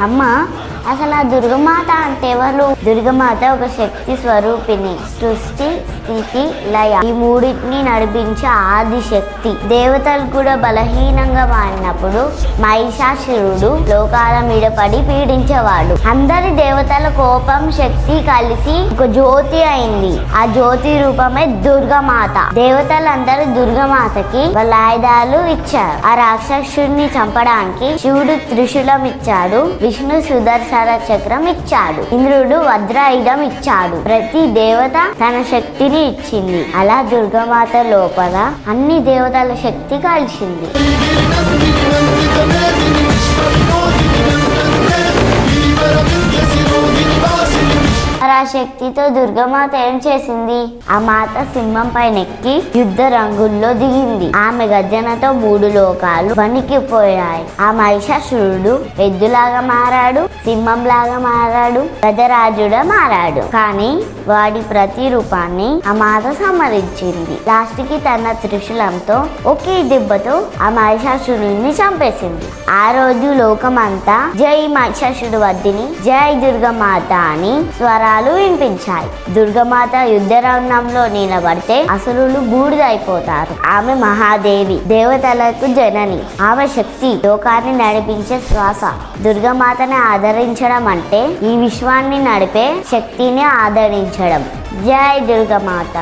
అమ్మ, అసలు ఆ దుర్గమాత అంటే ఎవరు? దుర్గమాత ఒక శక్తి స్వరూపిణి. సృష్టి, స్థితి, లయ ఈ మూడింటిని నడిపించే ఆది శక్తి. దేవతలు కూడా బలహీనంగా మారినప్పుడు మహిషాసురుడు లోకాల మీద పడి పీడించేవాడు. అందరి దేవతల కోపం, శక్తి కలిసి ఒక జ్యోతి అయింది. ఆ జ్యోతి రూపమే దుర్గమాత. దేవతలందరూ దుర్గమాతకి వాళ్ళ ఆయుధాలు ఇచ్చారు. ఆ రాక్షసుడిని చంపడానికి శివుడు త్రిశూలం ఇచ్చాడు, విష్ణు సుదర్శన చక్రం ఇచ్చాడు, ఇంద్రుడు వజ్రాయుధం ఇచ్చాడు. ప్రతి దేవత తన శక్తిని ఇచ్చింది. అలా దుర్గమాత లోపల అన్ని దేవతల శక్తి కలిసింది. ఆ శక్తితో దుర్గమాత ఏం చేసింది? ఆ మాత సింహం పైన ఎక్కి యుద్ధ రంగుల్లో దిగింది. ఆమె గర్జనతో 3 లోకాలు వణికిపోయాయి. ఆ మహిషాసురుడు ఎద్దులాగా మారాడు, సింహం లాగా మారాడు, గజరాజుగా మారాడు. కానీ వాడి ప్రతి రూపాన్ని ఆ మాత సంహరించింది. లాస్ట్ కి తన త్రిశూలంతో ఒకే దెబ్బతో ఆ మహిషాసురుడిని చంపేసింది. ఆ రోజు లోకమంతా జై మహిషాసురుడు వద్దిని, జై దుర్గమాత అని స్వరాలు వినిపించాయి. దుర్గమాత యుద్ధ రంగంలో నిలబడితే అసురులు బూడిదైపోతారు. ఆమె మహాదేవి, దేవతలకు జనని. ఆమె శక్తి లోకాన్ని నడిపించే శ్వాస. దుర్గమాతని ఆదరించడం అంటే ఈ విశ్వాన్ని నడిపే శక్తిని ఆదరించడం. జై దుర్గమాత.